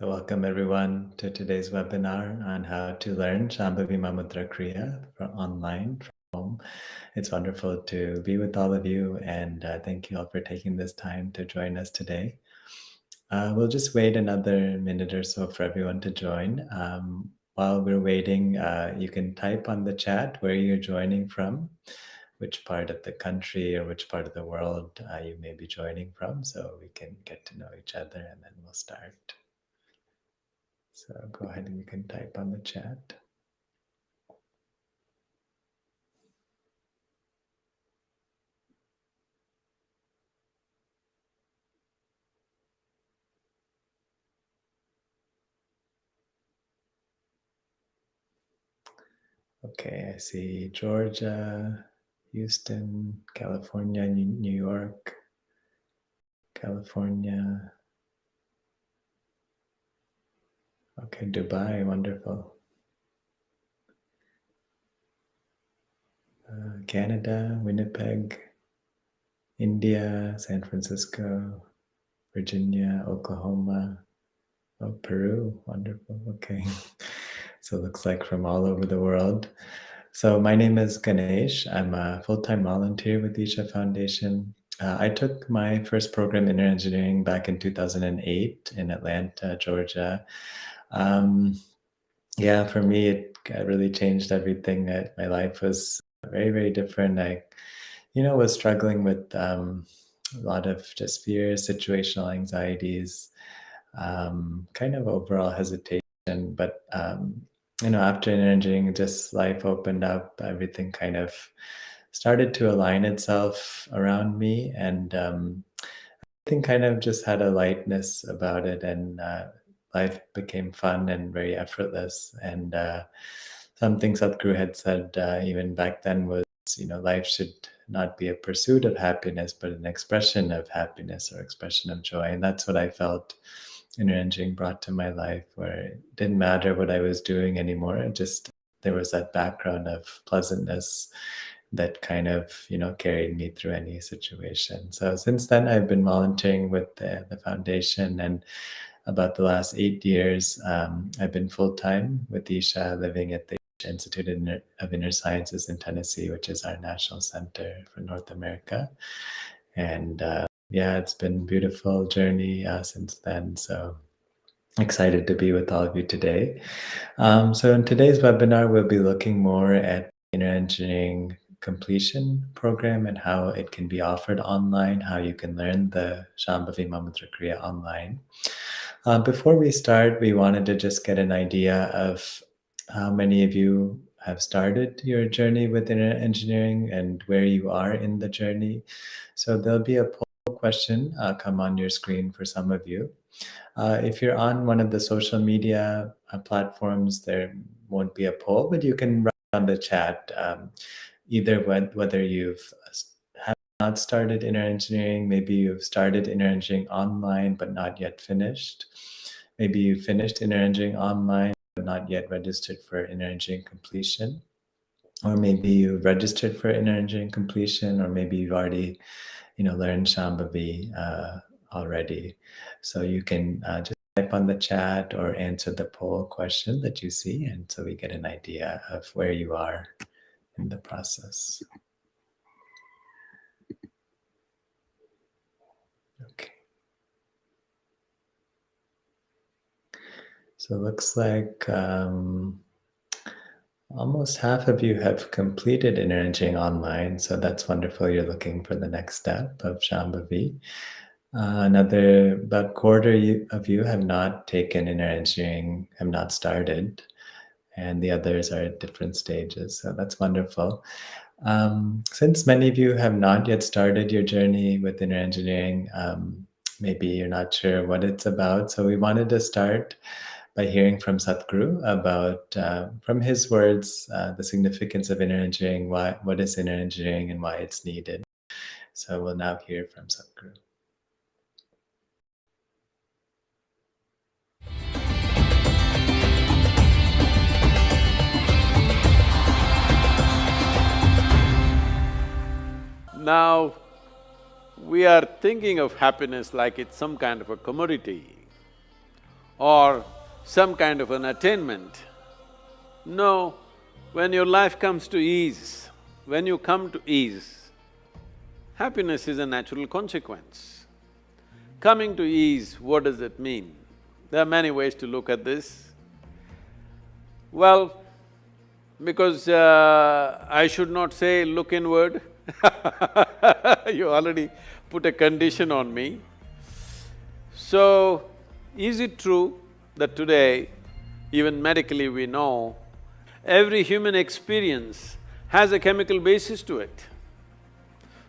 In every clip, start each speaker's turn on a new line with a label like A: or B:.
A: So welcome everyone to today's webinar on how to learn Shambhavi Mahamudra Kriya online from home. It's wonderful to be with all of you, and thank you all for taking this time to join us today. We'll just wait another minute or so for everyone to join. While we're waiting, you can type on the chat where you're joining from, which part of the country or which part of the world you may be joining from, so we can get to know each other, and then we'll start. So go ahead and you can type on the chat. Okay, I see Georgia, Houston, California, New York, California. Okay, Dubai, wonderful. Canada, Winnipeg, India, San Francisco, Virginia, Oklahoma, Peru, wonderful. Okay, so it looks like from all over the world. So my name is Ganesh. I'm a full-time volunteer with Isha Foundation. I took my first program in engineering back in 2008 in Atlanta, Georgia. Yeah, for me, it really changed everything. My life was very, very different. I, was struggling with a lot of just fears, situational anxieties, kind of overall hesitation. But after engineering, just life opened up. Everything kind of started to align itself around me, and everything kind of just had a lightness about it, and life became fun and very effortless. And something Sadhguru had said even back then was, life should not be a pursuit of happiness, but an expression of happiness or expression of joy. And that's what I felt inner engineering brought to my life, where it didn't matter what I was doing anymore. It just, there was that background of pleasantness that kind of, carried me through any situation. So since then, I've been volunteering with the foundation, and about the last 8 years, I've been full-time with Isha, living at the Institute of Inner Sciences in Tennessee, which is our national center for North America. And yeah, it's been a beautiful journey since then. So excited to be with all of you today. So in today's webinar, we'll be looking more at inner engineering completion program and how it can be offered online, how you can learn the Shambhavi Mahamudra Kriya online. Before we start, we wanted to just get an idea of how many of you have started your journey with inner engineering and where you are in the journey. So there'll be a poll question come on your screen for some of you. If you're on one of the social media platforms, there won't be a poll, but you can write on the chat either whether you've have not started inner engineering, maybe you've started inner engineering online but not yet finished. Maybe you finished inner engineering online but not yet registered for inner engineering completion. Or maybe you registered for inner engineering completion, or maybe you've already, learned Shambhavi already. So you can just type on the chat or answer the poll question that you see, and so we get an idea of where you are in the process. Okay. So it looks like almost half of you have completed inner engineering online, so that's wonderful. You're looking for the next step of Shambhavi. Another about quarter of you have not taken inner engineering, have not started, and the others are at different stages. So that's wonderful. Since many of you have not yet started your journey with inner engineering, maybe you're not sure what it's about. So we wanted to start by hearing from Sadhguru about, from his words, the significance of inner engineering, what is inner engineering and why it's needed. So we'll now hear from Sadhguru.
B: Now, we are thinking of happiness like it's some kind of a commodity. or some kind of an attainment. No, when your life comes to ease, when you come to ease, happiness is a natural consequence. Coming to ease, what does it mean? There are many ways to look at this. Well, because I should not say look inward you already put a condition on me. So, is it true that today, even medically we know, every human experience has a chemical basis to it?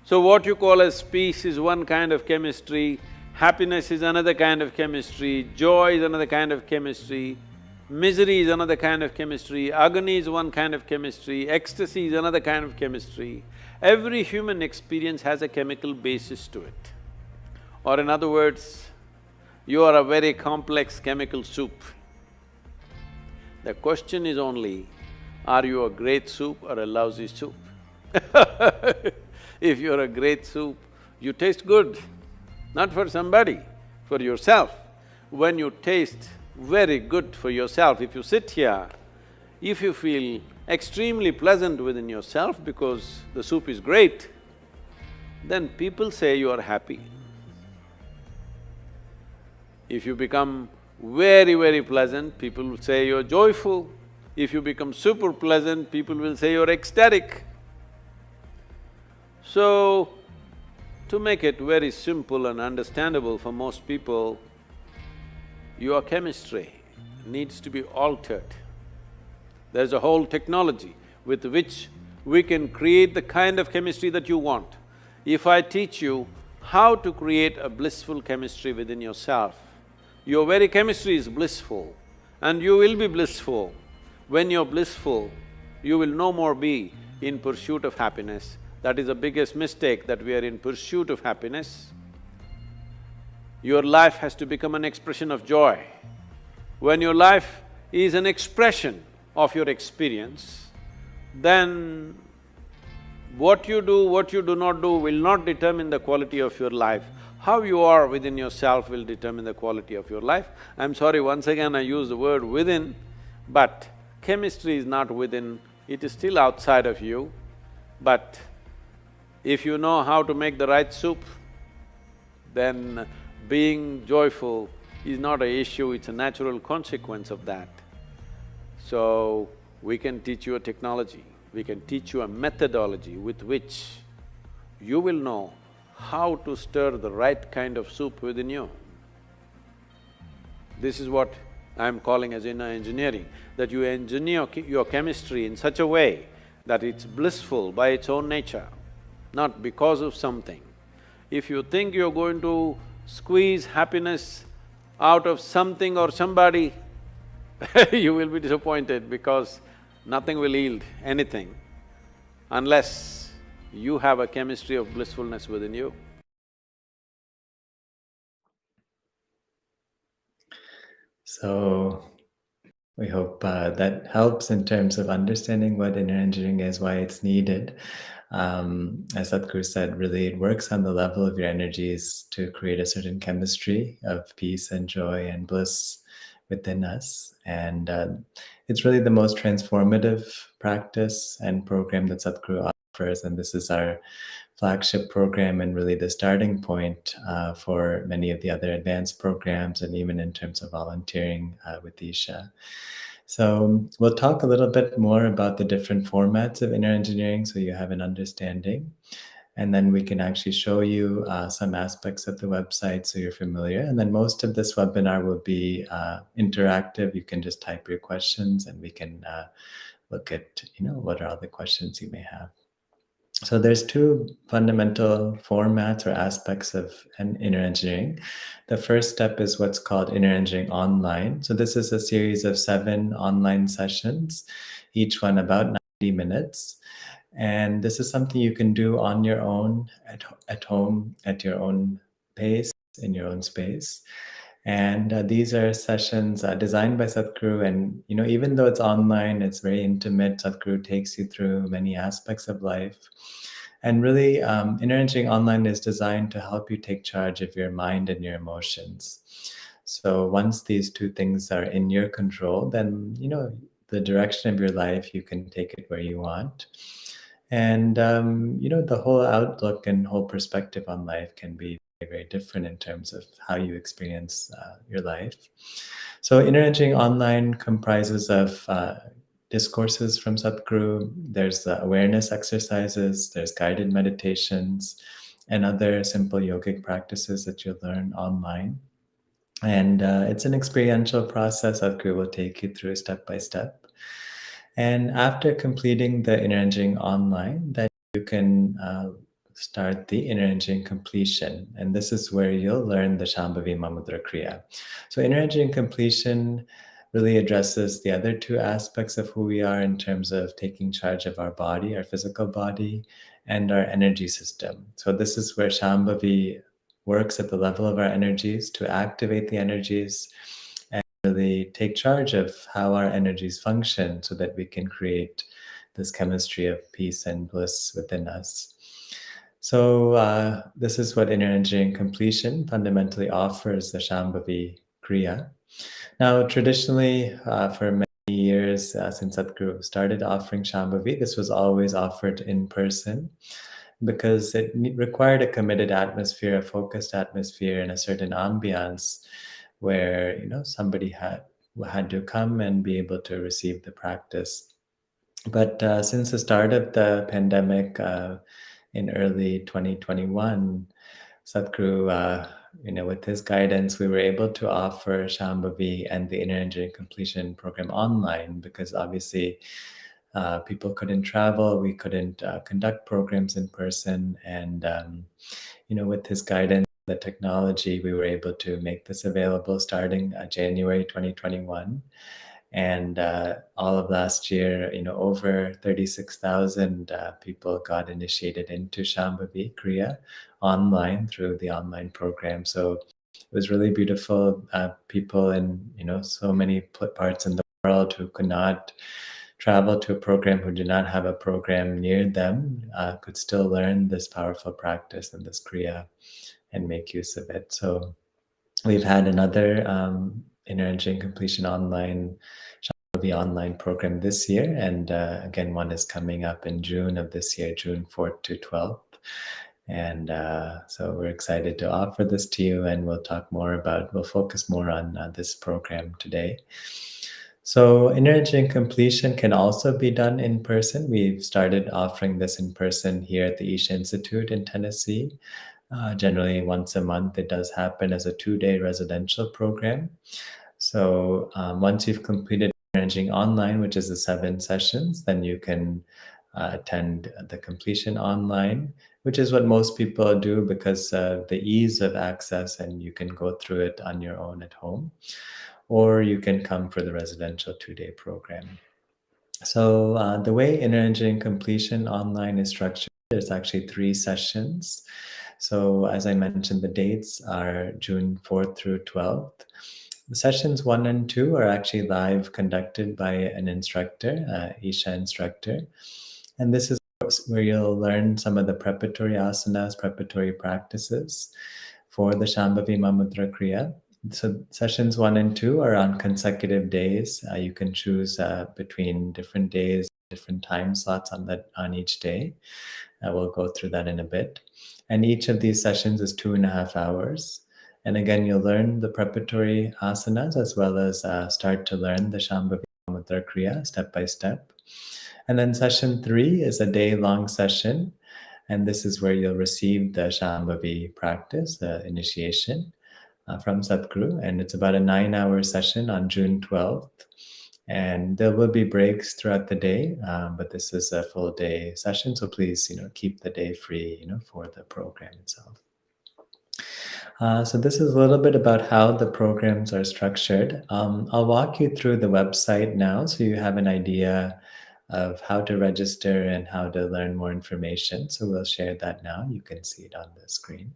B: So what you call as peace is one kind of chemistry, happiness is another kind of chemistry, joy is another kind of chemistry, misery is another kind of chemistry, agony is one kind of chemistry, ecstasy is another kind of chemistry. Every human experience has a chemical basis to it. Or in other words, you are a very complex chemical soup. The question is only, are you a great soup or a lousy soup? If you're a great soup, you taste good, not for somebody, for yourself. When you taste very good for yourself, if you sit here, if you feel extremely pleasant within yourself because the soup is great, then people say you are happy. If you become very, very pleasant, people will say you're joyful. If you become super pleasant, people will say you're ecstatic. So, to make it very simple and understandable for most people, your chemistry needs to be altered. There's a whole technology with which we can create the kind of chemistry that you want. If I teach you how to create a blissful chemistry within yourself, your very chemistry is blissful and you will be blissful. When you're blissful, you will no more be in pursuit of happiness. That is the biggest mistake, that we are in pursuit of happiness. Your life has to become an expression of joy. When your life is an expression of your experience, then what you do not do will not determine the quality of your life. How you are within yourself will determine the quality of your life. I'm sorry, once again I use the word within, but chemistry is not within, it is still outside of you. But if you know how to make the right soup, then being joyful is not an issue, it's a natural consequence of that. So, we can teach you a technology, we can teach you a methodology with which you will know how to stir the right kind of soup within you. This is what I'm calling as inner engineering, that you engineer your chemistry in such a way that it's blissful by its own nature, not because of something. If you think you're going to squeeze happiness out of something or somebody, you will be disappointed because nothing will yield anything unless you have a chemistry of blissfulness within you.
A: So, we hope that helps in terms of understanding what inner engineering is, why it's needed. As Sadhguru said, really it works on the level of your energies to create a certain chemistry of peace and joy and bliss within us. And it's really the most transformative practice and program that Sadhguru offers. And this is our flagship program and really the starting point for many of the other advanced programs and even in terms of volunteering with Isha. So we'll talk a little bit more about the different formats of inner engineering so you have an understanding. And then we can actually show you some aspects of the website so you're familiar. And then most of this webinar will be interactive. You can just type your questions and we can look at, what are all the questions you may have. So there's two fundamental formats or aspects of inner engineering. The first step is what's called inner engineering online. So this is a series of 7 online sessions, each one about 90 minutes. And this is something you can do on your own, at home, at your own pace, in your own space. And these are sessions designed by Sadhguru, and even though it's online, it's very intimate. Sadhguru takes you through many aspects of life. And really, inner engineering online is designed to help you take charge of your mind and your emotions. So once these two things are in your control, then the direction of your life, you can take it where you want. And the whole outlook and whole perspective on life can be very, very different in terms of how you experience your life. So inner energy online comprises of discourses from Sadhguru. There's awareness exercises, there's guided meditations, and other simple yogic practices that you'll learn online. And it's an experiential process. Sadhguru will take you through step by step. And after completing the inner engine online, then you can start the inner engine completion. And this is where you'll learn the Shambhavi Mahamudra Kriya. So inner engine completion really addresses the other two aspects of who we are in terms of taking charge of our body, our physical body, and our energy system. So this is where Shambhavi works at the level of our energies to activate the energies and really take charge of how our energies function so that we can create this chemistry of peace and bliss within us. So this is what inner energy completion fundamentally offers, the Shambhavi Kriya. Now, traditionally, for many years since Sadhguru started offering Shambhavi, this was always offered in person because it required a committed atmosphere, a focused atmosphere, and a certain ambiance where somebody had to come and be able to receive the practice. But since the start of the pandemic in early 2021, Sadhguru, with his guidance, we were able to offer Shambhavi and the Inner Energy Completion program online because obviously people couldn't travel, we couldn't conduct programs in person, and with his guidance, the technology, we were able to make this available starting January 2021. And all of last year, over 36,000 people got initiated into Shambhavi Kriya online through the online program. So it was really beautiful. People in so many parts in the world who could not travel to a program, who did not have a program near them, could still learn this powerful practice and this Kriya and make use of it. So we've had another Inner Energy Completion online Shambhavi online program this year, and again, one is coming up in June of this year, June 4th to 12th. And so we're excited to offer this to you, and we'll focus more on this program today. So inner energy completion can also be done in person. We've started offering this in person here at the Isha Institute in Tennessee. Generally once a month. It does happen as a 2-day residential program. So once you've completed Energy Online, which is the 7 sessions, then you can attend the completion online, which is what most people do because the ease of access, and you can go through it on your own at home, or you can come for the residential 2-day program. So the way Inner Energy Completion online is structured, there's actually 3 sessions. So as I mentioned, the dates are June 4th through 12th. The sessions 1 and 2 are actually live, conducted by an instructor, Isha instructor. And this is where you'll learn some of the preparatory asanas, preparatory practices for the Shambhavi Mahamudra Kriya. So sessions 1 and 2 are on consecutive days. You can choose between different days, different time slots on each day. We'll go through that in a bit. And each of these sessions is 2.5 hours. And again, you'll learn the preparatory asanas as well as start to learn the Shambhavi Mahamudra Kriya step by step. And then session 3 is a day-long session. And this is where you'll receive the Shambhavi practice, the initiation from Sadhguru. And it's about a 9-hour session on June 12th. And there will be breaks throughout the day, but this is a full day session. So please, keep the day free, for the program itself. So this is a little bit about how the programs are structured. I'll walk you through the website now so you have an idea of how to register and how to learn more information. So we'll share that now. You can see it on the screen.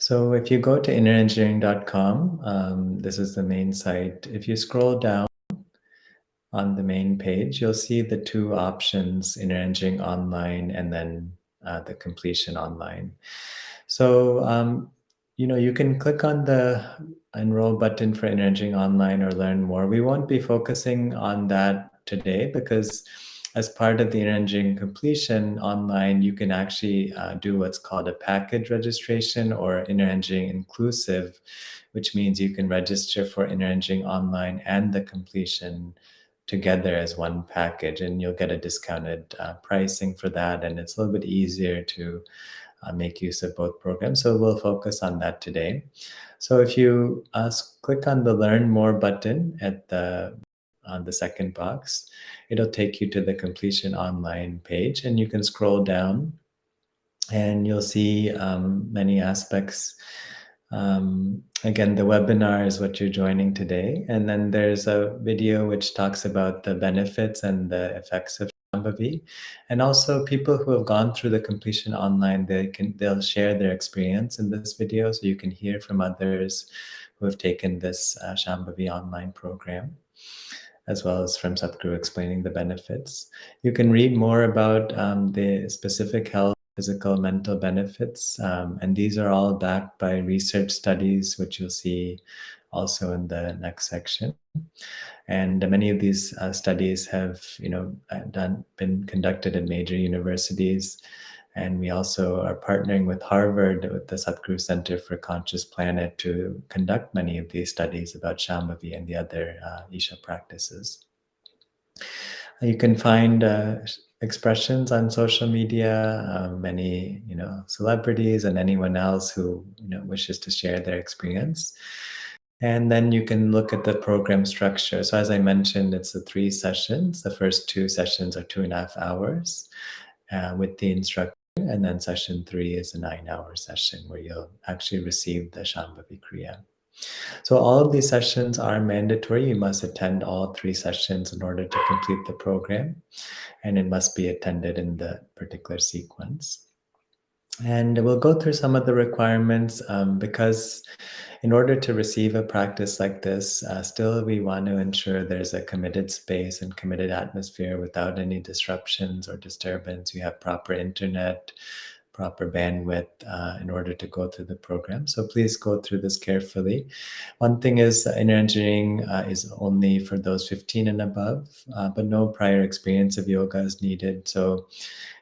A: So if you go to innerengineering.com, this is the main site. If you scroll down on the main page, you'll see the 2 options, Inner Engineering Online and then the Completion Online. So you can click on the enroll button for Energy Online or learn more. We won't be focusing on that today because as part of the Energy completion online, you can actually do what's called a package registration or Energy inclusive, which means you can register for Energy Online and the completion together as one package, and you'll get a discounted pricing for that, and it's a little bit easier to make use of both programs. So we'll focus on that today. So if you click on the Learn More button on the second box, it'll take you to the Completion Online page, and you can scroll down, and you'll see many aspects. Again, the webinar is what you're joining today, and then there's a video which talks about the benefits and the effects of Shambhavi, and also people who have gone through the completion online, they'll share their experience in this video, so you can hear from others who have taken this Shambhavi online program, as well as from Sadhguru explaining the benefits. You can read more about the specific health, physical, mental benefits, and these are all backed by research studies, which you'll see also in the next section. And many of these studies have, been conducted at major universities. And we also are partnering with Harvard, with the Sadhguru Center for Conscious Planet, to conduct many of these studies about Shambhavi and the other Isha practices. You can find expressions on social media, many celebrities and anyone else who wishes to share their experience. And then you can look at the program structure. So as I mentioned, it's the 3 sessions. The first 2 sessions are 2.5 hours with the instructor. And then session 3 is a 9-hour session where you'll actually receive the Shambhavi Kriya. So all of these sessions are mandatory. You must attend all 3 sessions in order to complete the program. And it must be attended in the particular sequence. And we'll go through some of the requirements because in order to receive a practice like this, still we want to ensure there's a committed space and committed atmosphere without any disruptions or disturbance. You have proper internet, proper bandwidth in order to go through the program. So please go through this carefully. One thing is inner engineering is only for those 15 and above, but no prior experience of yoga is needed. So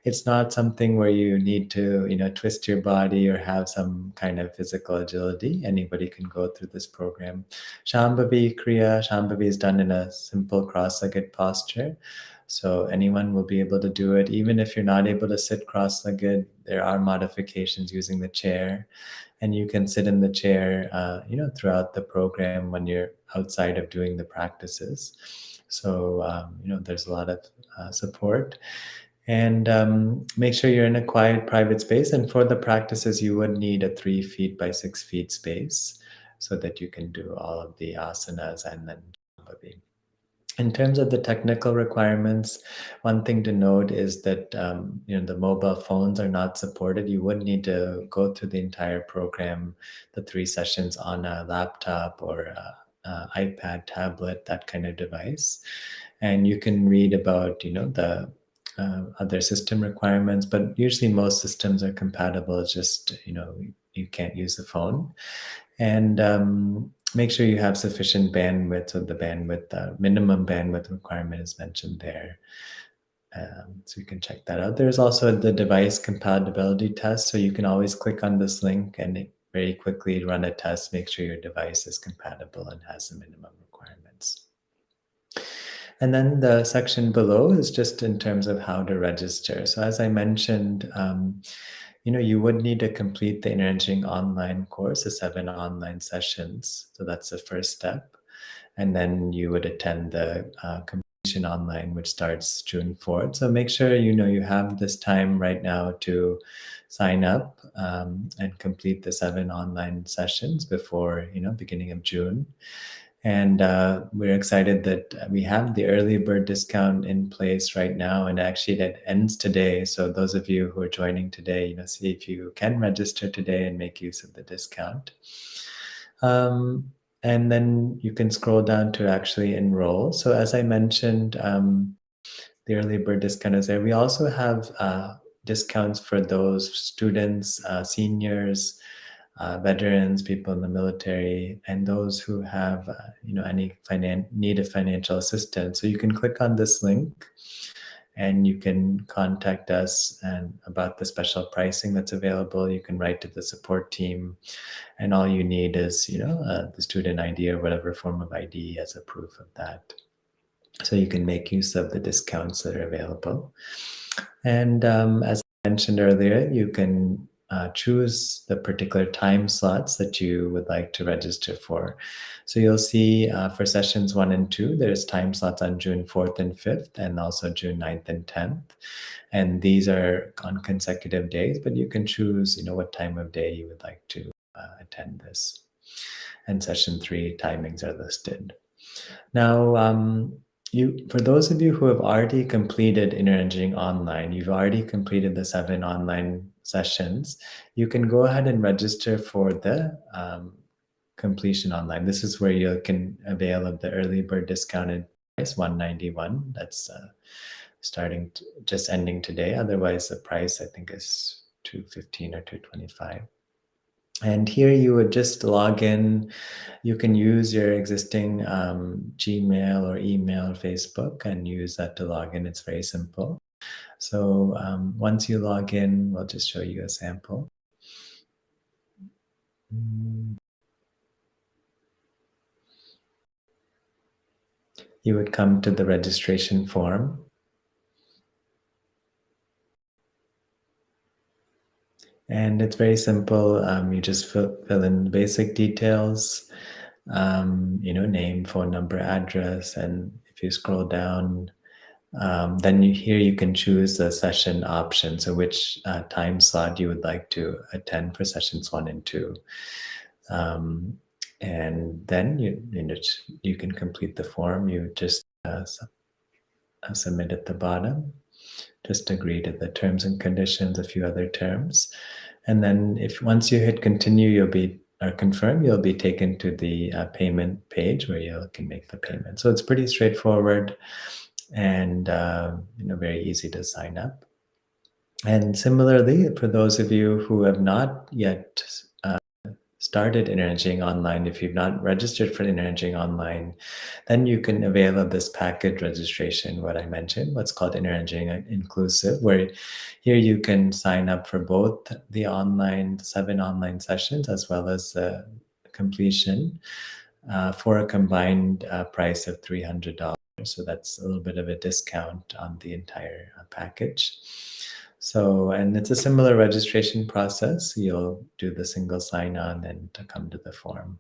A: it's not something where you need to, twist your body or have some kind of physical agility. Anybody can go through this program. Shambhavi Kriya, Shambhavi is done in a simple cross-legged posture. So anyone will be able to do it. Even if you're not able to sit cross-legged, there are modifications using the chair. And you can sit in the chair, throughout the program when you're outside of doing the practices. So, there's a lot of support. And make sure you're in a quiet, private space. And for the practices, you would need a 3 feet by 6 feet space so that you can do all of the asanas and then Shambhavi. In terms of the technical requirements, one thing to note is that the mobile phones are not supported. You would need to go through the entire program, the 3 sessions on a laptop or iPad, tablet, that kind of device. And you can read about the other system requirements, but usually most systems are compatible. It's just you can't use the phone. And make sure you have sufficient bandwidth. So the minimum bandwidth requirement is mentioned there. So you can check that out. There's also the device compatibility test. So you can always click on this link and very quickly run a test, make sure your device is compatible and has the minimum requirements. And then the section below is just in terms of how to register. So as I mentioned, you would need to complete the Energy online course, the 7 online sessions. So that's the first step. And then you would attend the completion online, which starts June 4th. So make sure you have this time right now to sign up and complete the 7 online sessions before beginning of June. And we're excited that we have the early bird discount in place right now. And actually that ends today. So those of you who are joining today, see if you can register today and make use of the discount. And then you can scroll down to actually enroll. So as I mentioned, the early bird discount is there. We also have discounts for those students, seniors, veterans, people in the military, and those who have any need of financial assistance. So you can click on this link and you can contact us and about the special pricing that's available. You can write to the support team, and all you need is the student ID or whatever form of ID as a proof of that. So you can make use of the discounts that are available. And as I mentioned earlier, you can choose the particular time slots that you would like to register for. So you'll see for sessions 1 and 2, there's time slots on June 4th and 5th, and also June 9th and 10th. And these are on consecutive days, but you can choose, what time of day you would like to attend this. And session 3 timings are listed. Now, for those of you who have already completed Inner Energy Online, you've already completed the 7 online sessions, you can go ahead and register for the completion online. This is where you can avail of the early bird discounted price, $191. That's just ending today. Otherwise, the price I think is $215 or $225. And here you would just log in. You can use your existing Gmail or email or Facebook and use that to log in. It's very simple. So once you log in, we'll just show you a sample. You would come to the registration form. And it's very simple. You just fill in basic details, name, phone number, address. And if you scroll down, then here you can choose the session option. So which time slot you would like to attend for sessions 1 and 2. And then you can complete the form. You just submit at the bottom. Just agree to the terms and conditions, a few other terms. And then once you hit continue, or confirm, you'll be taken to the payment page where you can make the payment. So it's pretty straightforward and very easy to sign up. And similarly, for those of you who have not yet started Inner Energy Online, if you've not registered for Inner Energy Online, then you can avail of this package registration, what I mentioned, what's called Inner Energy Inclusive, where here you can sign up for both the 7 online sessions as well as the completion for a combined price of $300. So that's a little bit of a discount on the entire package. So, and it's a similar registration process. You'll do the single sign-on and to come to the form.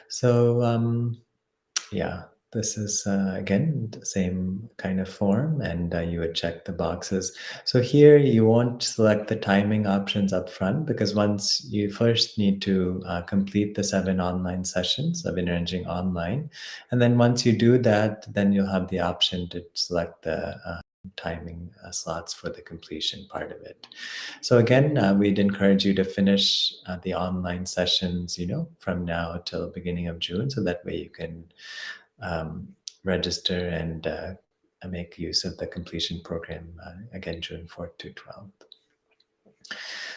A: So, yeah, this is, again, the same kind of form, and you would check the boxes. So here you won't select the timing options up front, because once you first need to complete the 7 online sessions of Inner Energy Online. And then once you do that, then you'll have the option to select the timing slots for the completion part of it. So again, we'd encourage you to finish the online sessions, from now till the beginning of June, so that way you can register and make use of the completion program, again, June 4th to 12th.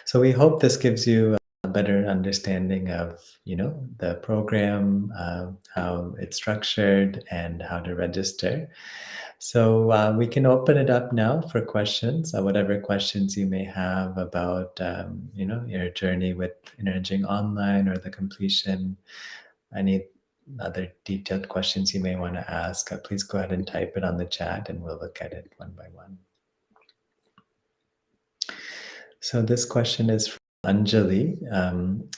A: So we hope this gives you a better understanding of, the program, how it's structured, and how to register. So we can open it up now for questions, whatever questions you may have about, your journey with Inner Energy Online or the completion. Any other detailed questions you may want to ask, please go ahead and type it on the chat and we'll look at it one by one. So this question is from Anjali.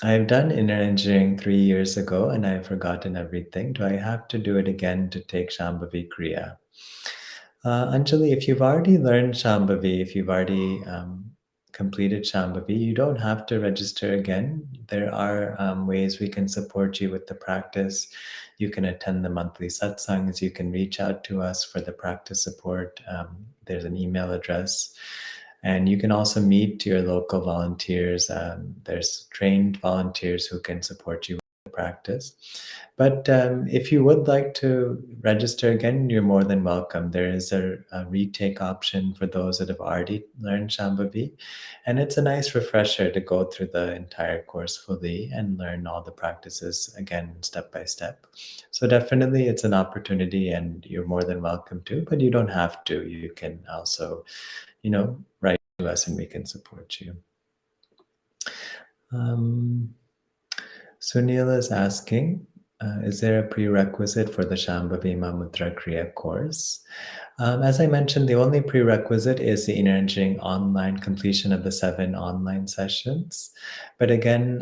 A: I've done inner engineering 3 years ago and I've forgotten everything. Do I have to do it again to take Shambhavi Kriya? Anjali, if you've already learned Shambhavi, if you've already completed Shambhavi, you don't have to register again. There are ways we can support you with the practice. You can attend the monthly satsangs. You can reach out to us for the practice support. There's an email address. And you can also meet your local volunteers. There's trained volunteers who can support you with the practice. But if you would like to register again, you're more than welcome. There is a retake option for those that have already learned Shambhavi. And it's a nice refresher to go through the entire course fully and learn all the practices again, step by step. So definitely it's an opportunity and you're more than welcome to, but you don't have to. You can also, write to us and we can support you. Sunil is asking, is there a prerequisite for the Shambhavi Mahamudra Kriya course? As I mentioned, the only prerequisite is the Energizing online completion of the 7 online sessions. But again,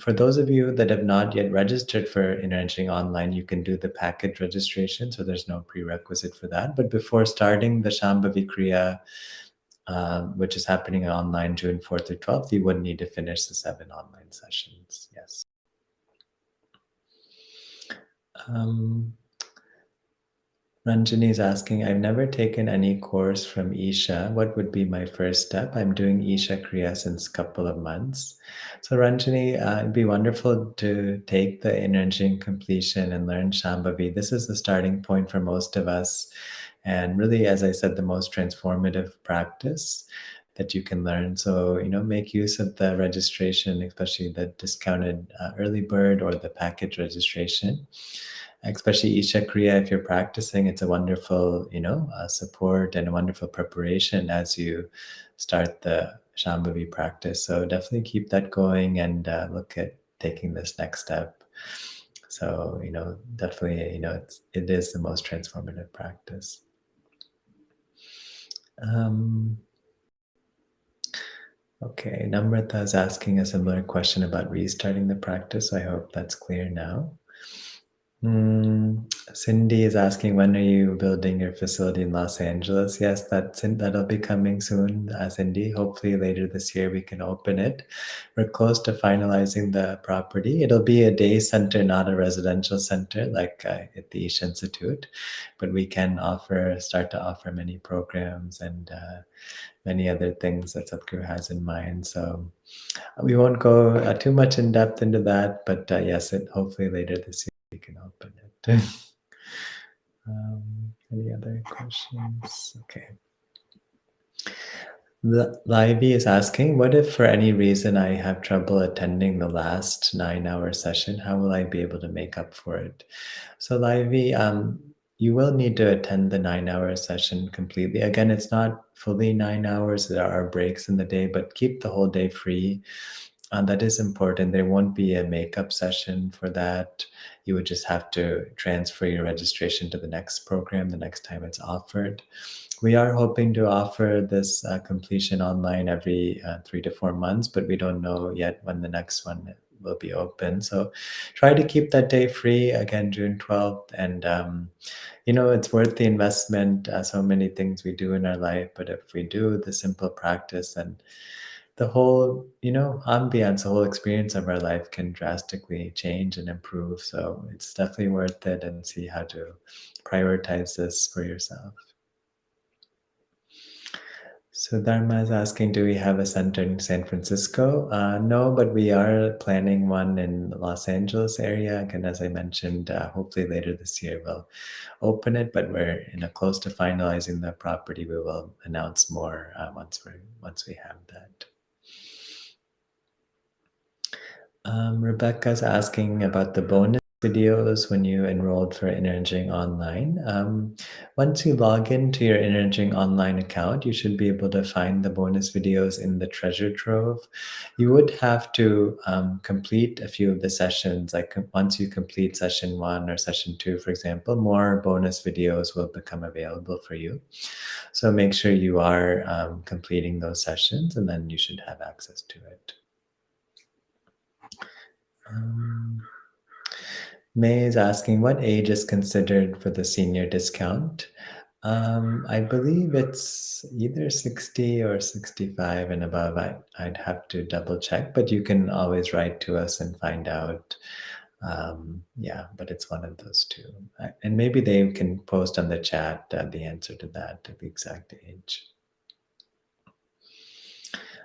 A: for those of you that have not yet registered for Energizing online, you can do the package registration, so there's no prerequisite for that. But before starting the Shambhavi Kriya, which is happening online June 4th through 12th, you would need to finish the 7 online sessions. Yes. Ranjani is asking, I've never taken any course from Isha. What would be my first step? I'm doing Isha Kriya since a couple of months. So Ranjani, it'd be wonderful to take the Energizing completion and learn Shambhavi. This is the starting point for most of us. And really, as I said, the most transformative practice that you can learn. So, make use of the registration, especially the discounted early bird or the package registration. Especially Isha Kriya, if you're practicing, it's a wonderful, support and a wonderful preparation as you start the Shambhavi practice. So definitely keep that going and look at taking this next step. So, definitely, it is the most transformative practice. Okay, Namrata is asking a similar question about restarting the practice. So I hope that's clear now. Cindy is asking, when are you building your facility in Los Angeles? Yes, that'll be coming soon, Cindy. Hopefully later this year we can open it. We're close to finalizing the property. It'll be a day center, not a residential center like at the Isha Institute, but we can start to offer many programs and many other things that Sadhguru has in mind. So we won't go too much in depth into that, but yes, hopefully later this year we can open it. Any other questions? Okay. Livy is asking, what if for any reason I have trouble attending the last 9-hour session? How will I be able to make up for it? So Livy, you will need to attend the 9-hour session completely. Again, it's not fully 9 hours. There are breaks in the day, but keep the whole day free. That is important. There won't be a makeup session for that. You would just have to transfer your registration to the next program the next time it's offered. We are hoping to offer this completion online every 3 to 4 months, but we don't know yet when the next one will be open. So try to keep that day free, again, June 12th. And, it's worth the investment. So many things we do in our life, but if we do the simple practice, and the whole, ambience, the whole experience of our life can drastically change and improve. So it's definitely worth it, and see how to prioritize this for yourself. So Dharma is asking, do we have a center in San Francisco? No, but we are planning one in the Los Angeles area. Again, as I mentioned, hopefully later this year we'll open it, but we're close to finalizing the property. We will announce more once we have that. Rebecca's asking about the bonus videos when you enrolled for Energizing Online. Once you log into your Energizing Online account, you should be able to find the bonus videos in the treasure trove. You would have to complete a few of the sessions. Like once you complete session 1 or session 2, for example, more bonus videos will become available for you. So make sure you are completing those sessions, and then you should have access to it. May is asking, what age is considered for the senior discount? I believe it's either 60 or 65 and above. I'd have to double check, but you can always write to us and find out. Yeah, but it's one of those two. And maybe they can post on the chat the answer to that, the exact age.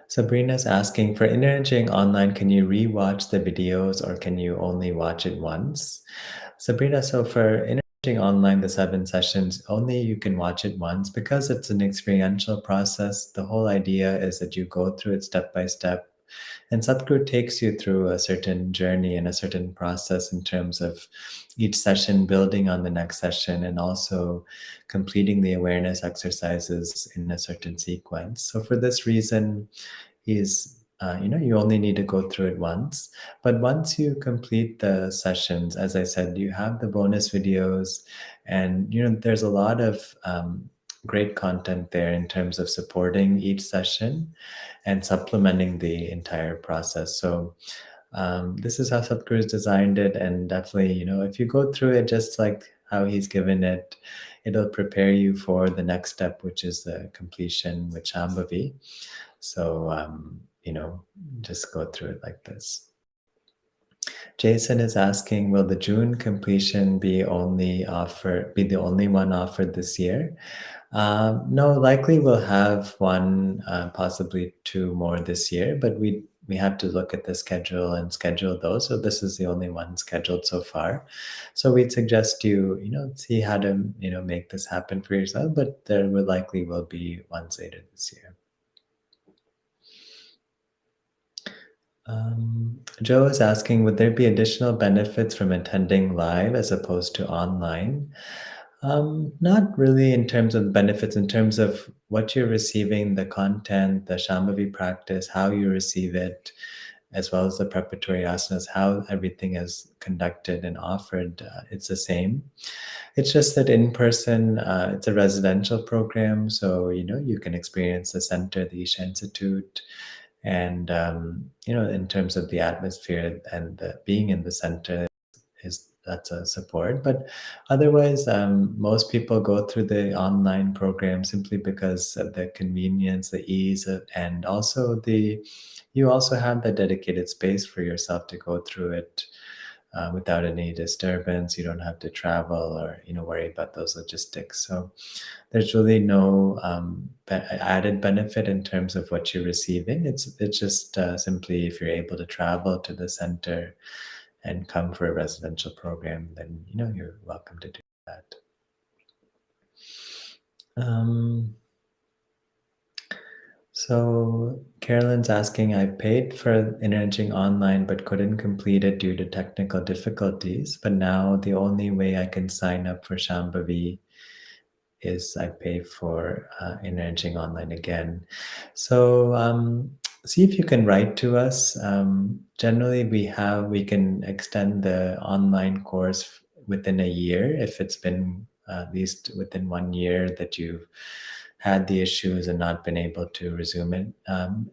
A: Sabrina's asking, for inner energy online, can you re-watch the videos or can you only watch it once? Sabrina, so for inner energy online, the 7 sessions, only you can watch it once because it's an experiential process. The whole idea is that you go through it step by step. And Sadhguru takes you through a certain journey and a certain process in terms of each session building on the next session and also completing the awareness exercises in a certain sequence. So for this reason, you only need to go through it once. But once you complete the sessions, as I said, you have the bonus videos, and there's a lot of great content there in terms of supporting each session and supplementing the entire process. So this is how Sadhguru has designed it, and definitely, if you go through it just like how he's given it, it'll prepare you for the next step, which is the completion with Shambhavi. So, just go through it like this. Jason is asking, will the June completion be the only one offered this year? No, likely we'll have one, possibly 2 more this year, but we have to look at the schedule and schedule those. So this is the only one scheduled so far. So we'd suggest you, see how to, make this happen for yourself, but there will be ones later this year. Joe is asking, would there be additional benefits from attending live as opposed to online? Not really in terms of benefits, in terms of what you're receiving, the content, the Shambhavi practice, how you receive it, as well as the preparatory asanas, how everything is conducted and offered. It's the same. It's just that in person, it's a residential program, so you can experience the center, the Isha Institute, and in terms of the atmosphere and being in the center, that's a support. But otherwise, most people go through the online program simply because of the convenience, the ease, and also you also have the dedicated space for yourself to go through it without any disturbance. You don't have to travel or worry about those logistics. So there's really no added benefit in terms of what you're receiving. It's just simply, if you're able to travel to the center and come for a residential program, then you're welcome to do that. So Carolyn's asking, I paid for Energy Online but couldn't complete it due to technical difficulties, but now the only way I can sign up for Shambhavi is I pay for Energy Online again. So see if you can write to us. Generally, we can extend the online course within a year if it's been at least within 1 year that you've had the issues and not been able to resume it.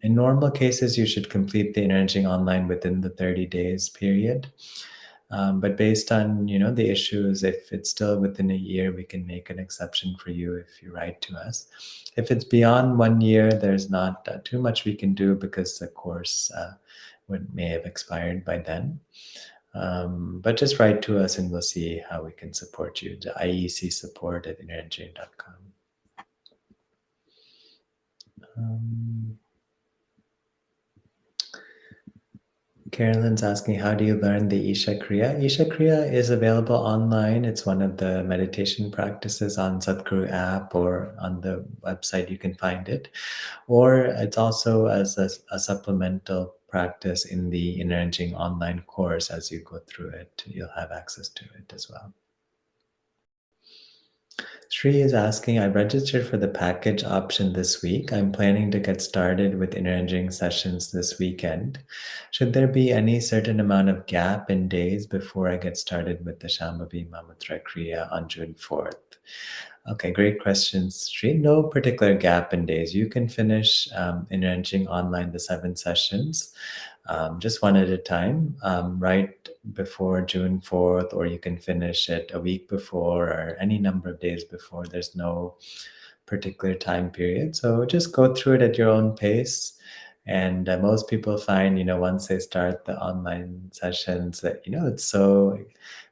A: In normal cases, you should complete the Energy Online within the 30 days period. But based on the issues, if it's still within a year, we can make an exception for you if you write to us. If it's beyond 1 year, there's not too much we can do because the course may have expired by then. But just write to us and we'll see how we can support you. The IEC support@energy.com. Carolyn's asking, how do you learn the Isha Kriya? Isha Kriya is available online. It's one of the meditation practices on Sadhguru app, or on the website you can find it. Or it's also as a supplemental practice in the Energy Online course. As you go through it, you'll have access to it as well. Sri is asking, I registered for the package option this week. I'm planning to get started with energy sessions this weekend. Should there be any certain amount of gap in days before I get started with the Shambhavi Mahamudra Kriya on June 4th? Okay, great questions, Sri. No particular gap in days. You can finish Energy Online, the 7 sessions, just one at a time, right before June 4th, or you can finish it a week before or any number of days before. There's no particular time period. So just go through it at your own pace. And most people find, once they start the online sessions, that, it's so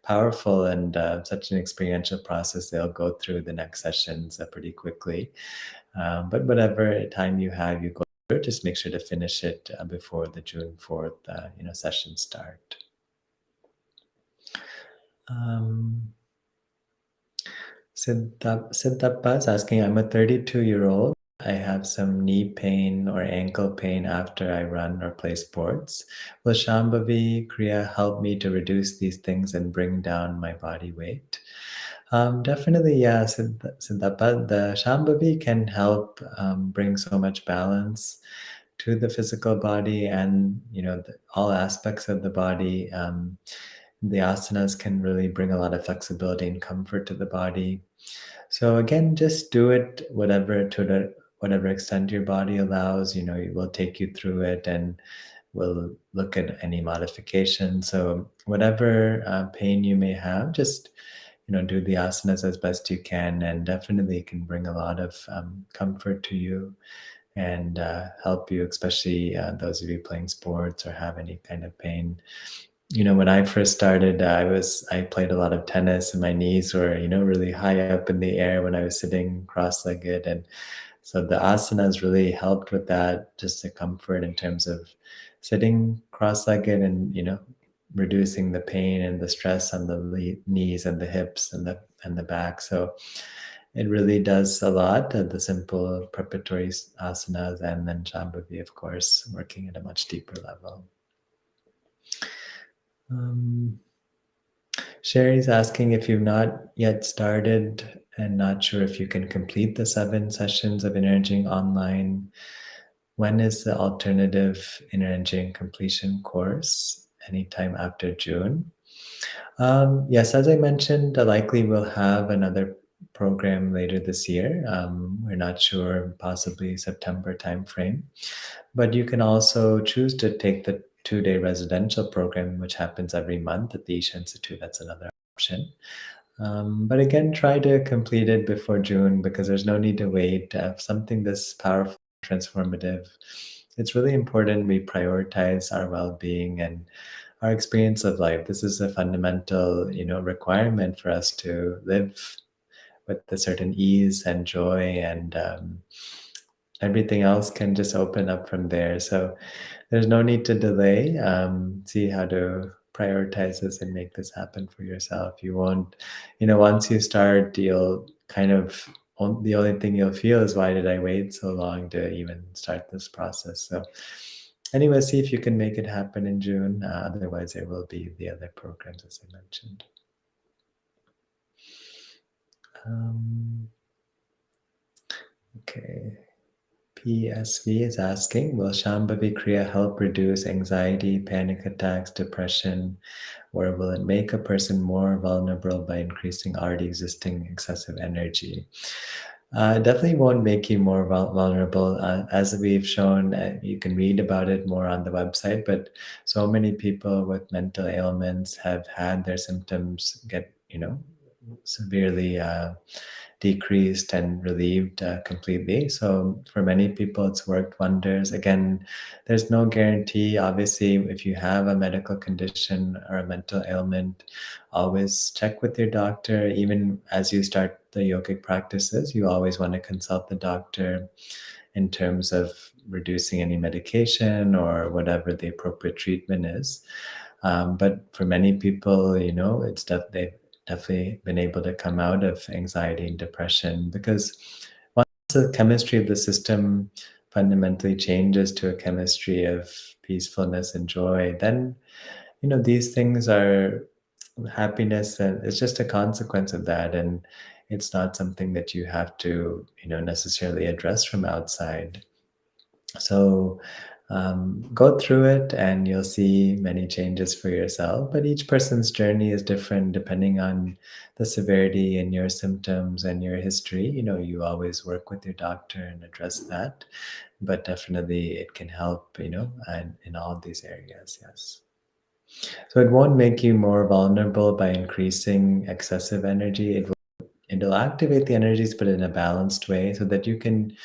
A: powerful and such an experiential process, they'll go through the next sessions pretty quickly. But whatever time you have, you go just make sure to finish it before the June 4th, session start. Siddhappa is asking, I'm a 32-year-old. I have some knee pain or ankle pain after I run or play sports. Will Shambhavi Kriya help me to reduce these things and bring down my body weight? Definitely, yeah, Siddhappa. The Shambhavi can help bring so much balance to the physical body and all aspects of the body. The asanas can really bring a lot of flexibility and comfort to the body. So again, just do it whatever extent your body allows. We'll take you through it and we'll look at any modification. So whatever pain you may have, just do the asanas as best you can, and definitely it can bring a lot of comfort to you and help you, especially those of you playing sports or have any kind of pain. When I first started, I played a lot of tennis, and my knees were really high up in the air when I was sitting cross-legged, and so the asanas really helped with that, just the comfort in terms of sitting cross-legged and reducing the pain and the stress on the knees and the hips and the back. So it really does a lot. The simple preparatory asanas, and then Shambhavi, of course, working at a much deeper level. Sherry's asking, if you've not yet started and not sure if you can complete the 7 sessions of Inner Energy online, when is the alternative Inner Energy completion course? Anytime after June? Yes, as I mentioned, likely we'll have another program later this year. We're not sure, possibly September timeframe. But you can also choose to take the 2-day residential program, which happens every month at the Isha Institute. That's another option. But again, try to complete it before June, because there's no need to wait. Something this powerful, transformative, it's really important we prioritize our well-being and our experience of life. This is a fundamental, requirement for us to live with a certain ease and joy, and everything else can just open up from there. So there's no need to delay. See how to prioritize this and make this happen for yourself. You won't, once you start, you'll kind of, the only thing you'll feel is, why did I wait so long to even start this process? So anyway, see if you can make it happen in June. Otherwise, there will be the other programs, as I mentioned. Okay. PSV is asking, will Shambhavi Kriya help reduce anxiety, panic attacks, depression, or will it make a person more vulnerable by increasing already existing excessive energy? It definitely won't make you more vulnerable. As we've shown, you can read about it more on the website, but so many people with mental ailments have had their symptoms get, severely decreased and relieved completely. So for many people, it's worked wonders. Again, there's no guarantee. Obviously, if you have a medical condition or a mental ailment, always check with your doctor. Even as you start the yogic practices, you always want to consult the doctor in terms of reducing any medication or whatever the appropriate treatment is. But for many people, it's they've definitely been able to come out of anxiety and depression, because once the chemistry of the system fundamentally changes to a chemistry of peacefulness and joy, then these things are happiness, and it's just a consequence of that, and it's not something that you have to necessarily address from outside. So go through it and you'll see many changes for yourself. But each person's journey is different depending on the severity and your symptoms and your history. You always work with your doctor and address that. But definitely it can help, and in all these areas, yes. So it won't make you more vulnerable by increasing excessive energy. It'll activate the energies, but in a balanced way, so that you can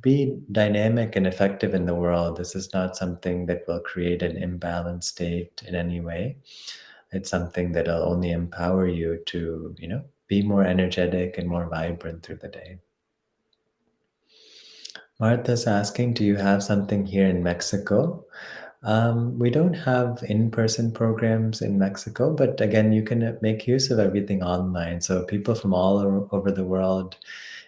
A: be dynamic and effective in the world. This is not something that will create an imbalanced state in any way. It's something that'll only empower you to, be more energetic and more vibrant through the day. Martha's asking, do you have something here in Mexico? We don't have in-person programs in Mexico, but again, you can make use of everything online. So people from all over the world,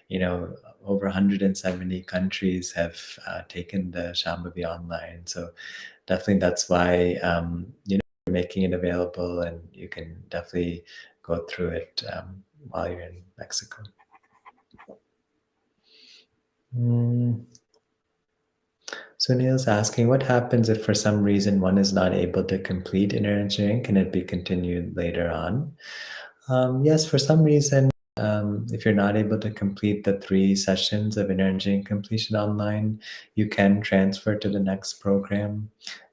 A: you know, over 170 countries have taken the Shambhavi online. So definitely that's why, we're making it available, and you can definitely go through it while you're in Mexico. Mm. So Neil's asking, what happens if for some reason one is not able to complete inner engineering? Can it be continued later on? Yes, for some reason, if you're not able to complete the 3 sessions of inner engineering completion online, you can transfer to the next program.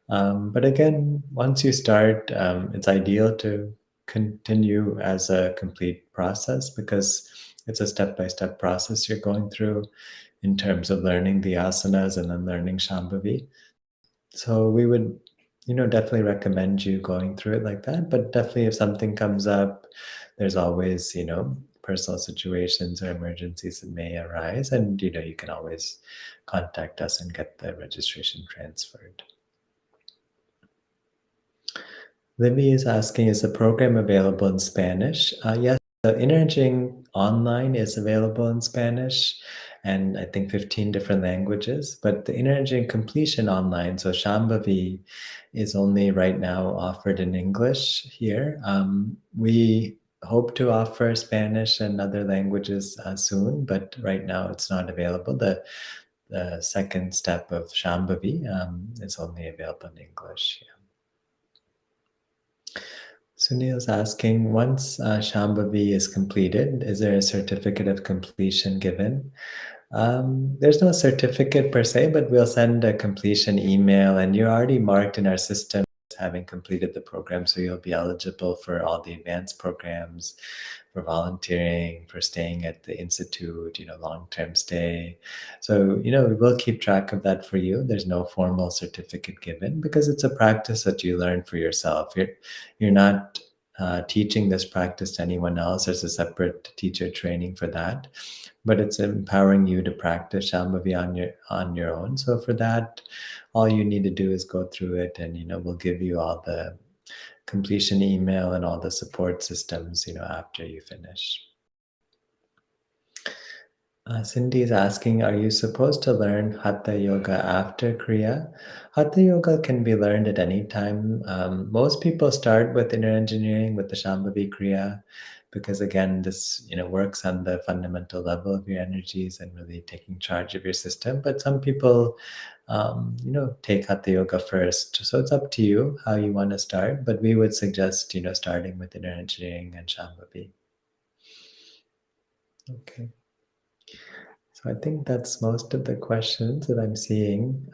A: But again, once you start, it's ideal to continue as a complete process, because it's a step-by-step process you're going through in terms of learning the asanas and then learning Shambhavi. So we would, definitely recommend you going through it like that. But definitely, if something comes up, there's always, personal situations or emergencies that may arise, and you can always contact us and get the registration transferred. Libby is asking, is the program available in Spanish? Yes, the Interaging Online is available in Spanish and I think 15 different languages, but the Interaging Completion Online, so Shambhavi, is only right now offered in English here. We hope to offer Spanish and other languages soon, but right now it's not available. The second step of Shambhavi is only available in English. Yeah. Sunil's asking, once Shambhavi is completed, is there a certificate of completion given? There's no certificate per se, but we'll send a completion email, and you're already marked in our system as having completed the program, so you'll be eligible for all the advanced programs, for volunteering, for staying at the institute, long-term stay. So, we will keep track of that for you. There's no formal certificate given because it's a practice that you learn for yourself. You're not teaching this practice to anyone else. There's a separate teacher training for that, but it's empowering you to practice Shambhavi on your own. So for that, all you need to do is go through it, and we'll give you all the completion email and all the support systems after you finish. Cindy is asking, are you supposed to learn Hatha Yoga after Kriya? Hatha Yoga can be learned at any time. Most people start with inner engineering, with the Shambhavi Kriya, because again, this works on the fundamental level of your energies and really taking charge of your system. But some people, take Hatha Yoga first. So it's up to you how you want to start. But we would suggest, starting with inner engineering and Shambhavi. Okay. So I think that's most of the questions that I'm seeing.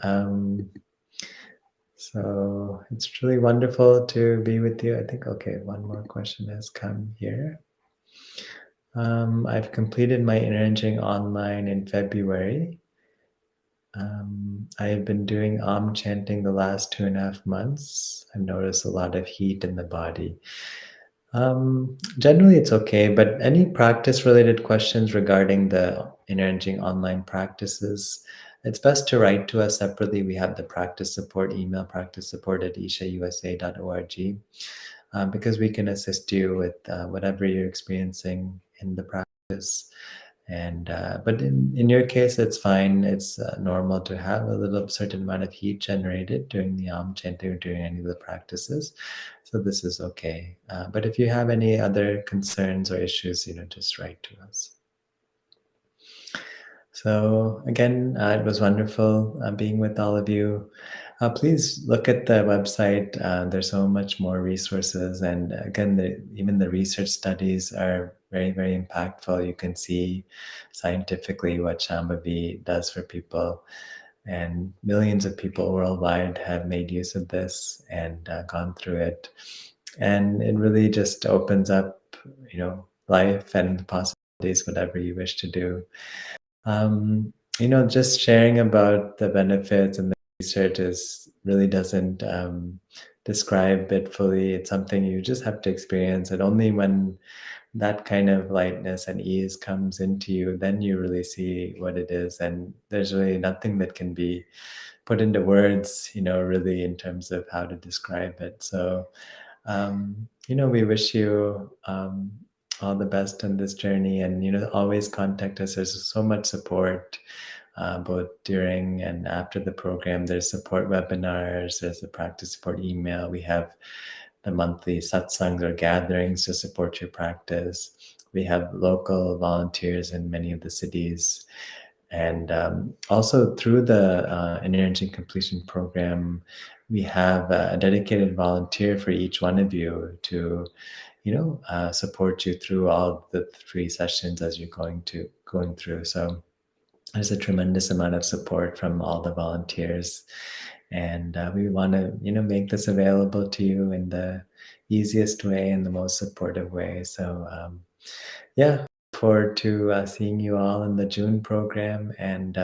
A: So it's really wonderful to be with you. I think, okay, one more question has come here. I've completed my Encouraging Online in February. I have been doing Om chanting the last 2.5 months. I've noticed a lot of heat in the body. Generally, it's okay, but any practice-related questions regarding the Encouraging Online practices, it's best to write to us separately. We have the practice support email, practicessupport@ishausa.org, because we can assist you with whatever you're experiencing in the practice. And but in your case, it's fine. It's normal to have a little certain amount of heat generated during the Om chanting or during any of the practices. So this is okay. But if you have any other concerns or issues, just write to us. So again, it was wonderful being with all of you. Please look at the website. There's so much more resources, and again, even the research studies are very, very impactful. You can see scientifically what Shambhavi does for people, and millions of people worldwide have made use of this and gone through it. And it really just opens up, life and possibilities, whatever you wish to do. Just sharing about the benefits and the research really doesn't describe it fully. It's something you just have to experience. And only when that kind of lightness and ease comes into you, then you really see what it is. And there's really nothing that can be put into words, really in terms of how to describe it. So, we wish you all the best on this journey, and always contact us. There's so much support, both during and after the program. There's support webinars, there's a practice support email. We have the monthly satsangs or gatherings to support your practice. We have local volunteers in many of the cities. And also through the energy completion program, we have a dedicated volunteer for each one of you to, support you through all the 3 sessions as you're going through. So there's a tremendous amount of support from all the volunteers, and we want to, make this available to you in the easiest way and the most supportive way. So yeah, forward to seeing you all in the June program. And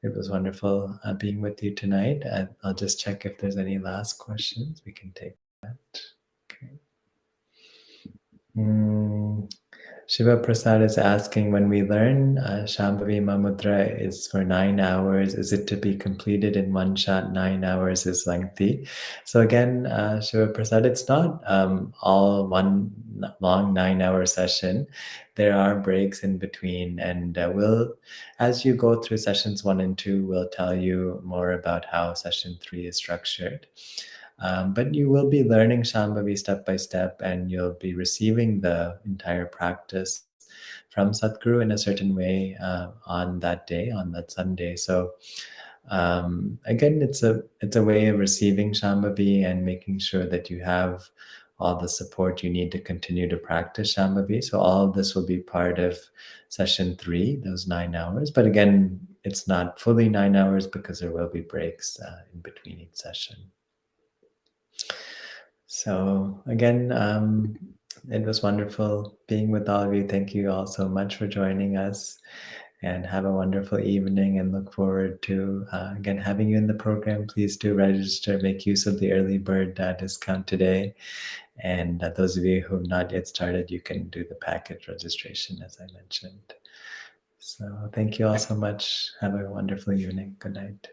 A: it was wonderful being with you tonight. I'll just check if there's any last questions. We can take that. Okay. Shiva Prasad is asking, when we learn Shambhavi Mahamudra is for 9 hours, is it to be completed in one shot? 9 hours is lengthy. So again, Shiva Prasad, it's not all one long 9-hour session. There are breaks in between, and as you go through sessions 1 and 2, we'll tell you more about how session 3 is structured. But you will be learning Shambhavi step by step, and you'll be receiving the entire practice from Sadhguru in a certain way on that day, on that Sunday. So again, it's a way of receiving Shambhavi and making sure that you have all the support you need to continue to practice Shambhavi. So all of this will be part of session 3, those 9 hours. But again, it's not fully 9 hours because there will be breaks in between each session. So again, it was wonderful being with all of you. Thank you all so much for joining us, and have a wonderful evening, and look forward to, again, having you in the program. Please do register, make use of the early bird discount today. And those of you who have not yet started, you can do the package registration, as I mentioned. So thank you all so much. Have a wonderful evening. Good night.